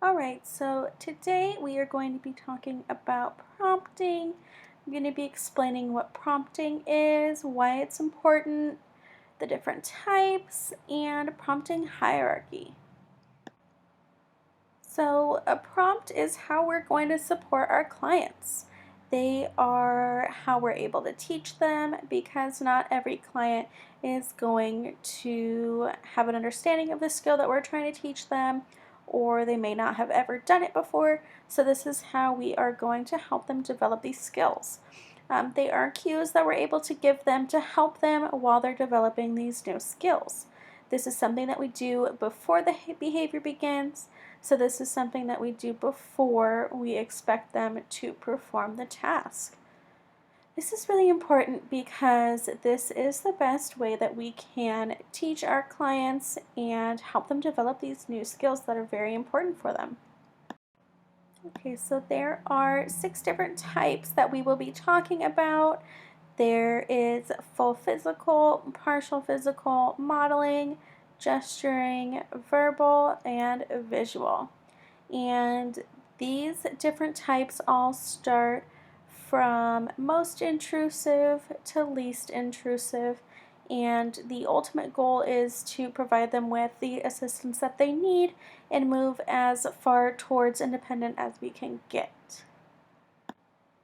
Alright, so today we are going to be talking about prompting. I'm going to be explaining what prompting is, why it's important, the different types, and prompting hierarchy. So a prompt is how we're going to support our clients. They are how we're able to teach them because not every client is going to have an understanding of the skill that we're trying to teach them, or they may not have ever done it before. So this is how we are going to help them develop these skills. They are cues that we're able to give them to help them while they're developing these new skills. This is something that we do before the behavior begins. So this is something that we do before we expect them to perform the task. This is really important because this is the best way that we can teach our clients and help them develop these new skills that are very important for them. Okay, so there are 6 different types that we will be talking about. There is full physical, partial physical, modeling, gesturing, verbal, and visual. And these different types all start from most intrusive to least intrusive, and the ultimate goal is to provide them with the assistance that they need and move as far towards independent as we can get.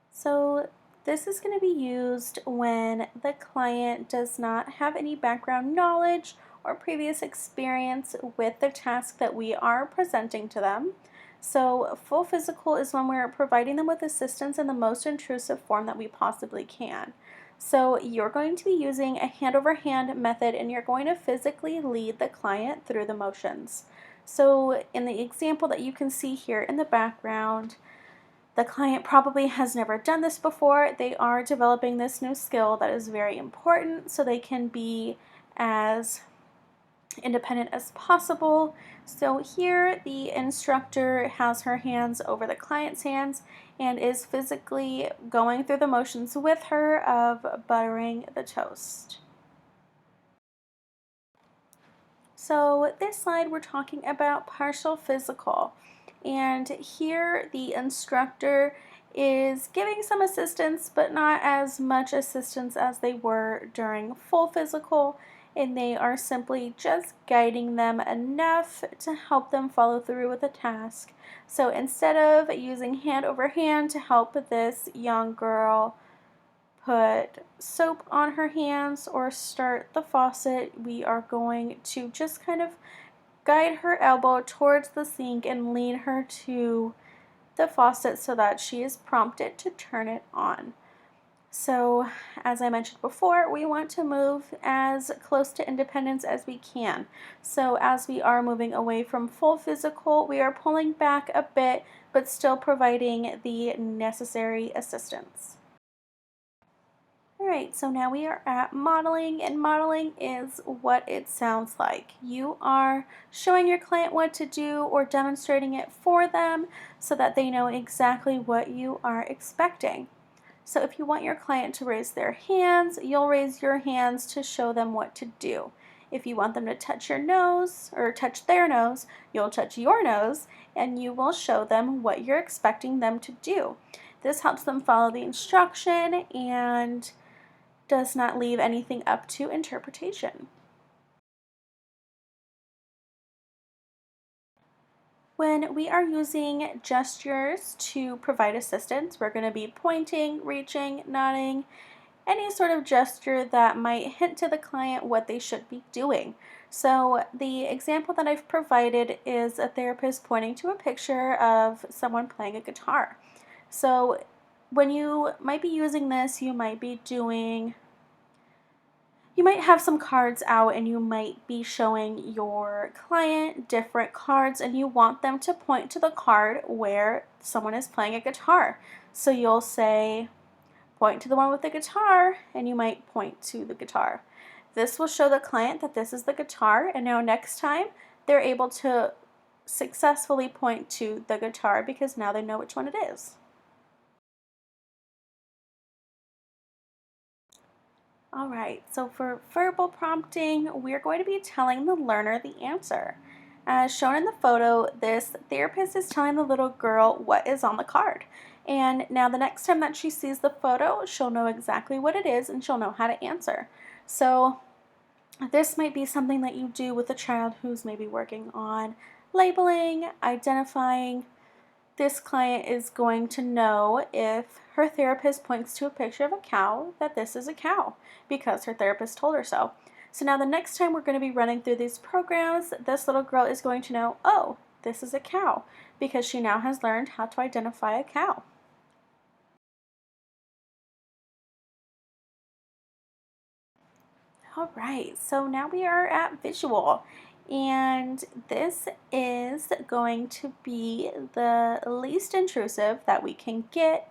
So this is going to be used when the client does not have any background knowledge or previous experience with the task that we are presenting to them. So full physical is when we're providing them with assistance in the most intrusive form that we possibly can. So you're going to be using a hand-over-hand method, and you're going to physically lead the client through the motions. So in the example that you can see here in the background, the client probably has never done this before. They are developing this new skill that is very important so they can be as independent as possible. So here the instructor has her hands over the client's hands and is physically going through the motions with her of buttering the toast. So this slide we're talking about partial physical, and here the instructor is giving some assistance but not as much assistance as they were during full physical, and they are simply just guiding them enough to help them follow through with the task. So instead of using hand over hand to help this young girl put soap on her hands or start the faucet, we are going to just kind of guide her elbow towards the sink and lead her to the faucet so that she is prompted to turn it on. So, as I mentioned before, we want to move as close to independence as we can. So, as we are moving away from full physical, we are pulling back a bit but still providing the necessary assistance. Alright, so now we are at modeling, and modeling is what it sounds like. You are showing your client what to do or demonstrating it for them so that they know exactly what you are expecting. So if you want your client to raise their hands, you'll raise your hands to show them what to do. If you want them to touch your nose or touch their nose, you'll touch your nose and you will show them what you're expecting them to do. This helps them follow the instruction and does not leave anything up to interpretation. When we are using gestures to provide assistance, we're going to be pointing, reaching, nodding, any sort of gesture that might hint to the client what they should be doing. So the example that I've provided is a therapist pointing to a picture of someone playing a guitar. So when you might be using this, you might have some cards out and you might be showing your client different cards and you want them to point to the card where someone is playing a guitar. So you'll say, point to the one with the guitar, and you might point to the guitar. This will show the client that this is the guitar, and now next time they're able to successfully point to the guitar because now they know which one it is. Alright, so for verbal prompting, we're going to be telling the learner the answer. As shown in the photo, this therapist is telling the little girl what is on the card. And now the next time that she sees the photo, she'll know exactly what it is and she'll know how to answer. So this might be something that you do with a child who's maybe working on labeling, identifying. This client is going to know if her therapist points to a picture of a cow that this is a cow because her therapist told her so. So now the next time we're going to be running through these programs, this little girl is going to know, oh, this is a cow, because she now has learned how to identify a cow. All right, so now we are at visual, and this is going to be the least intrusive that we can get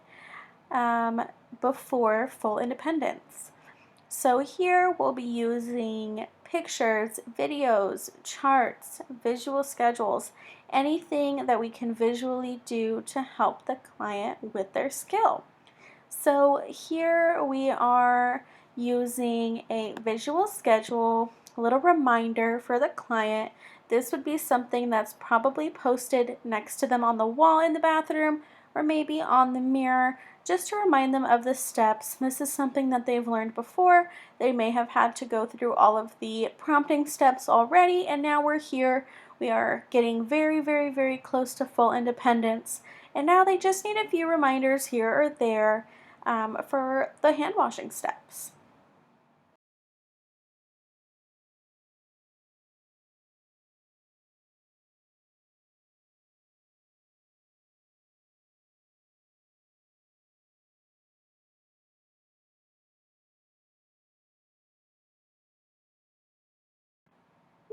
um, before full independence. So here we'll be using pictures, videos, charts, visual schedules, anything that we can visually do to help the client with their skill. So here we are using a visual schedule, a little reminder for the client. This would be something that's probably posted next to them on the wall in the bathroom or maybe on the mirror just to remind them of the steps. This is something that they've learned before. They may have had to go through all of the prompting steps already, and now we're here. We are getting very, very, very close to full independence. And now they just need a few reminders here or there for the hand washing steps.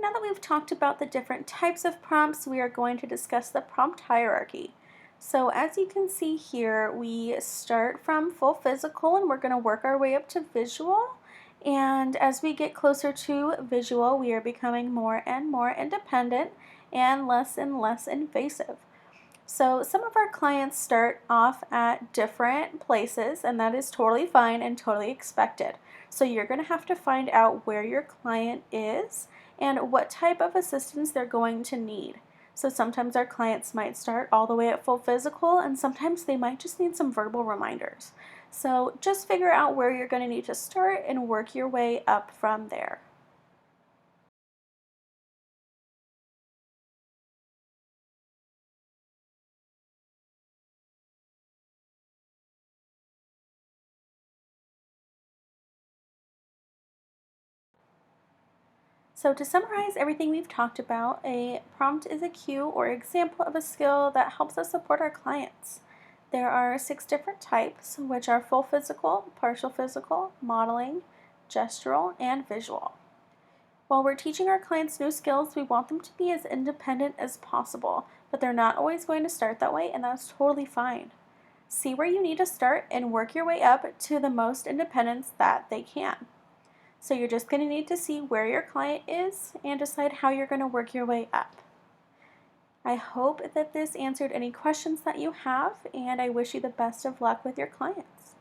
Now that we've talked about the different types of prompts, we are going to discuss the prompt hierarchy. So as you can see here, we start from full physical and we're going to work our way up to visual. And as we get closer to visual, we are becoming more and more independent and less invasive. So some of our clients start off at different places, and that is totally fine and totally expected. So you're going to have to find out where your client is and what type of assistance they're going to need. So sometimes our clients might start all the way at full physical, and sometimes they might just need some verbal reminders. So just figure out where you're going to need to start and work your way up from there. So to summarize everything we've talked about, a prompt is a cue or example of a skill that helps us support our clients. There are 6 different types, which are full physical, partial physical, modeling, gestural, and visual. While we're teaching our clients new skills, we want them to be as independent as possible, but they're not always going to start that way, and that's totally fine. See where you need to start and work your way up to the most independence that they can. So you're just going to need to see where your client is and decide how you're going to work your way up. I hope that this answered any questions that you have, and I wish you the best of luck with your clients.